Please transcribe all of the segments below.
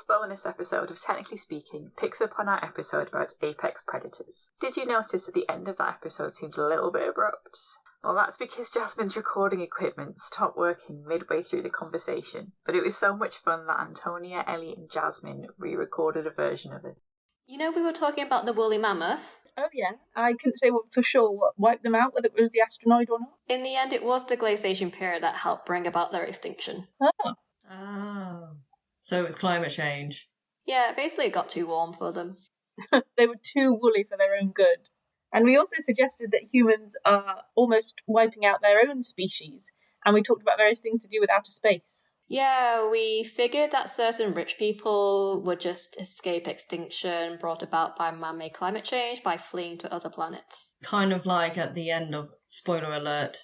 bonus episode of Technically Speaking picks up on our episode about apex predators. Did you notice that the end of that episode seemed a little bit abrupt? Well, that's because Jasmin's recording equipment stopped working midway through the conversation, but it was so much fun that Antonia, Ellie and Jasmin re-recorded a version of it. You know, we were talking about the woolly mammoth. Oh yeah, I couldn't say for sure what wiped them out, whether it was the asteroid or not. In the end, it was the glaciation period that helped bring about their extinction. Oh. So it was climate change. Yeah, basically it got too warm for them. They were too woolly for their own good. And we also suggested that humans are almost wiping out their own species, and we talked about various things to do with outer space. Yeah, we figured that certain rich people would just escape extinction brought about by man-made climate change by fleeing to other planets. Kind of like at the end of, spoiler alert,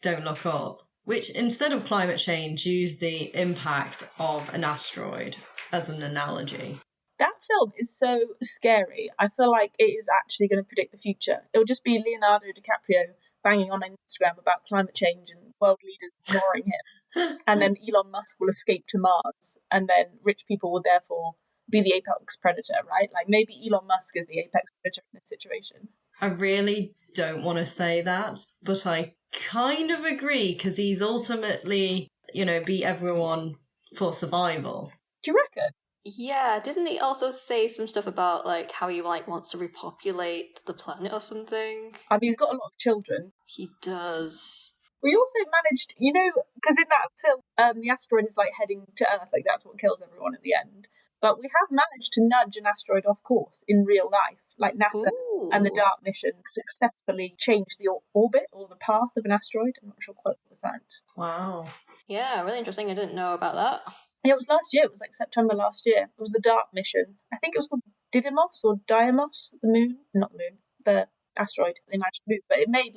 Don't Look Up, which instead of climate change used the impact of an asteroid as an analogy. That film is so scary. I feel like it is actually going to predict the future. It'll just be Leonardo DiCaprio banging on Instagram about climate change and world leaders ignoring him. And then Elon Musk will escape to Mars. And then rich people will therefore be the apex predator, right? Like maybe Elon Musk is the apex predator in this situation. I really don't want to say that, but I kind of agree because he's ultimately, beat everyone for survival. Do you reckon? Yeah, didn't he also say some stuff about how he wants to repopulate the planet or something? I mean, he's got a lot of children. He does. We also managed, because in that film, the asteroid is heading to Earth, that's what kills everyone at the end. But we have managed to nudge an asteroid off course in real life, NASA and the DART mission successfully changed the orbit or the path of an asteroid. I'm not sure quite what that. Wow. Yeah, really interesting. I didn't know about that. Yeah, it was last year. It was September last year. It was the DART mission. I think it was called Didymos or Dymos, the moon. Not the moon, the asteroid they managed to move. But it made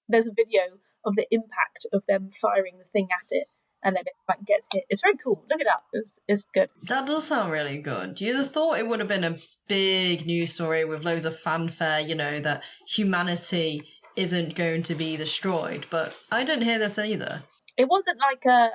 there's a video of the impact of them firing the thing at it, and then it gets hit. It's very cool. Look it up. It's good. That does sound really good. You'd have thought it would have been a big news story with loads of fanfare, that humanity isn't going to be destroyed. But I didn't hear this either. It wasn't a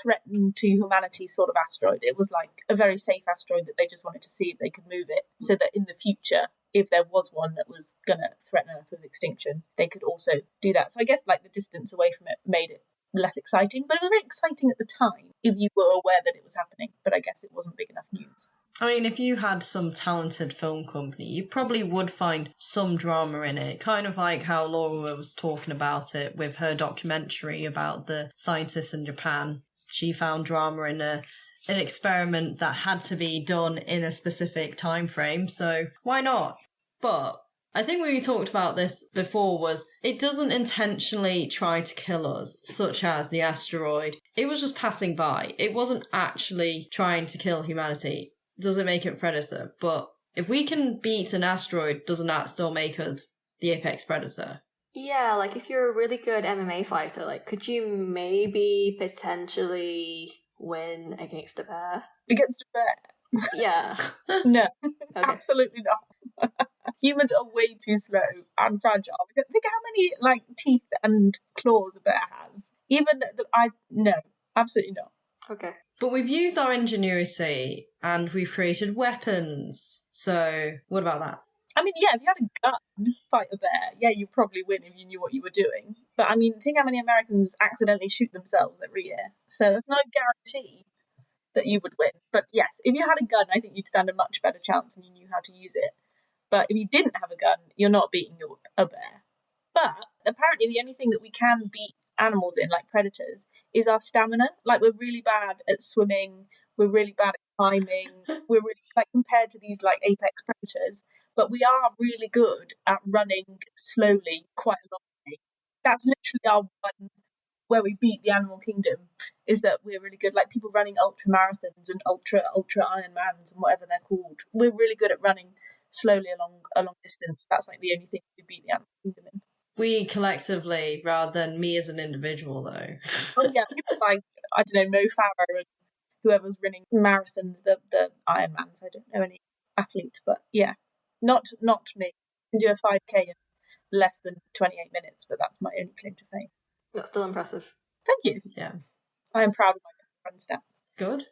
threatened to humanity sort of asteroid. It was a very safe asteroid that they just wanted to see if they could move it, so that in the future, if there was one that was going to threaten Earth with extinction, they could also do that. So I guess the distance away from it made it less exciting, but it was very exciting at the time if you were aware that it was happening. But I guess it wasn't big enough news. I mean, if you had some talented film company, you probably would find some drama in it. Kind of like how Laura was talking about it with her documentary about the scientists in Japan. She found drama in an experiment that had to be done in a specific time frame, so why not? But I think we talked about this before was it doesn't intentionally try to kill us, such as the asteroid. It was just passing by. It wasn't actually trying to kill humanity. Doesn't make it a predator, but if we can beat an asteroid, doesn't that still make us the apex predator? Yeah, if you're a really good MMA fighter, could you maybe potentially win against a bear? Against a bear? Yeah. No, Okay. Absolutely not. Humans are way too slow and fragile. Think how many teeth and claws a bear has. No, absolutely not. Okay. But we've used our ingenuity and we've created weapons. So what about that? I mean, yeah, if you had a gun, fight a bear, yeah, you'd probably win if you knew what you were doing. But I mean, think how many Americans accidentally shoot themselves every year. So there's no guarantee that you would win. But yes, if you had a gun, I think you'd stand a much better chance and you knew how to use it. But if you didn't have a gun, you're not beating a bear. But apparently the only thing that we can beat animals in, like predators, is our stamina. We're really bad at swimming, we're really bad at climbing, we're really, compared to these, apex predators, but we are really good at running slowly quite a long way. That's literally our one where we beat the animal kingdom, is that we're really good, people running ultra marathons and ultra Ironmans and whatever they're called. We're really good at running slowly along a long distance. That's the only thing we beat the animal kingdom in. We collectively, rather than me as an individual, though. Oh yeah, people I don't know, Mo Farah and whoever's running marathons, the Ironmans. I don't know any athletes, but yeah, not me. I can do a 5K in less than 28 minutes, but that's my only claim to fame. That's still impressive. Thank you. Yeah. I am proud of my run stats. It's good.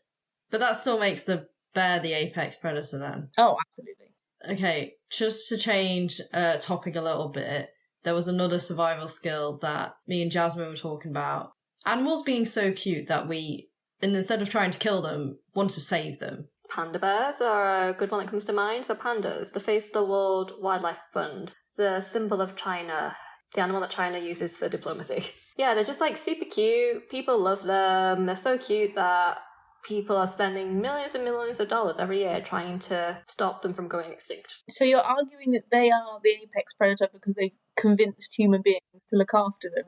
But that still makes the bear the apex predator then? Oh, absolutely. Okay, just to change topic a little bit, there was another survival skill that me and Jasmine were talking about. Animals being so cute that we, instead of trying to kill them, want to save them. Panda bears are a good one that comes to mind. So pandas, the face of the World Wildlife Fund, the symbol of China, the animal that China uses for diplomacy. Yeah, they're just like super cute. People love them. They're so cute that people are spending millions and millions of dollars every year trying to stop them from going extinct. So you're arguing that they are the apex predator because they've convinced human beings to look after them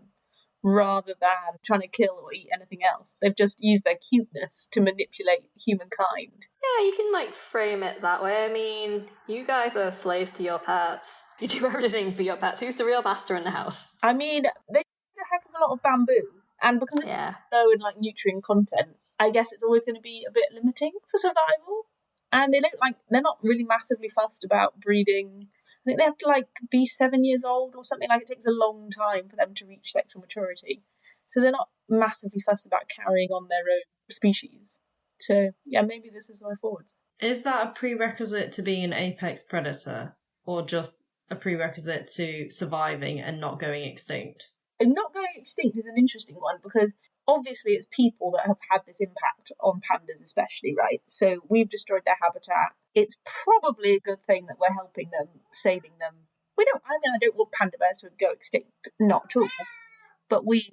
rather than trying to kill or eat anything else. They've just used their cuteness to manipulate humankind. Yeah, you can like frame it that way. I mean, you guys are slaves to your pets. You do everything for your pets. Who's the real master in the house? I mean, they eat a heck of a lot of bamboo, and because it's low in like nutrient content, I guess it's always going to be a bit limiting for survival. And they're not really massively fussed about breeding. I think they have to like be 7 years old or something. Like, it takes a long time for them to reach sexual maturity. So they're not massively fussed about carrying on their own species. So yeah, maybe this is the way forwards. Is that a prerequisite to being an apex predator, or just a prerequisite to surviving and not going extinct? And not going extinct is an interesting one, because obviously it's people that have had this impact on pandas especially, right? So we've destroyed their habitat. It's probably a good thing that we're helping them, saving them. I don't want panda bears to go extinct, not at all. But we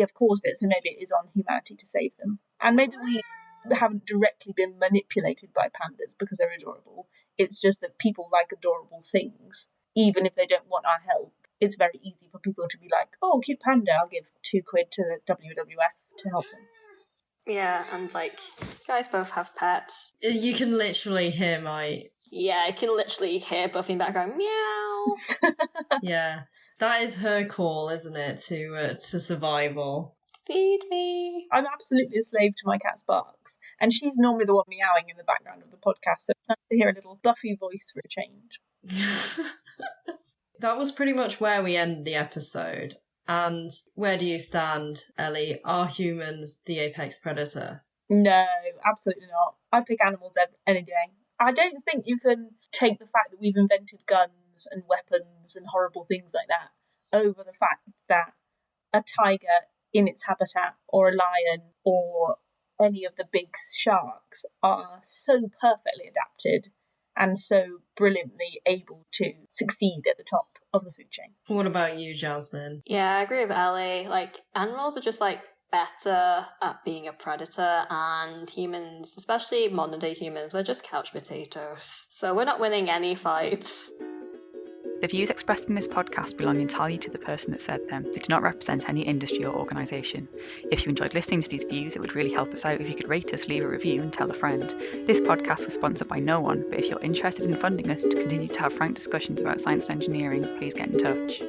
have caused it, so maybe it is on humanity to save them. And maybe we haven't directly been manipulated by pandas because they're adorable. It's just that people like adorable things, even if they don't want our help. It's very easy for people to be like, oh, cute panda, I'll give £2 to the WWF to help them. Yeah, and like, you guys both have pets. You can literally hear Yeah, I can literally hear Buffy in the background, meow. Yeah, that is her call, isn't it, to survival. Feed me. I'm absolutely a slave to my cat's barks, and she's normally the one meowing in the background of the podcast, so it's nice to hear a little Buffy voice for a change. That was pretty much where we end the episode. And where do you stand, Ellie? Are humans the apex predator? No, absolutely not. I pick animals any day. I don't think you can take the fact that we've invented guns and weapons and horrible things like that over the fact that a tiger in its habitat, or a lion, or any of the big sharks are so perfectly adapted and so brilliantly able to succeed at the top of the food chain. What about you, Jasmine? Yeah, I agree with Ellie. Like, animals are just like better at being a predator, and humans, especially modern day humans, we're just couch potatoes. So we're not winning any fights. The views expressed in this podcast belong entirely to the person that said them. They do not represent any industry or organisation. If you enjoyed listening to these views, it would really help us out if you could rate us, leave a review and tell a friend. This podcast was sponsored by no one, but if you're interested in funding us to continue to have frank discussions about science and engineering, please get in touch.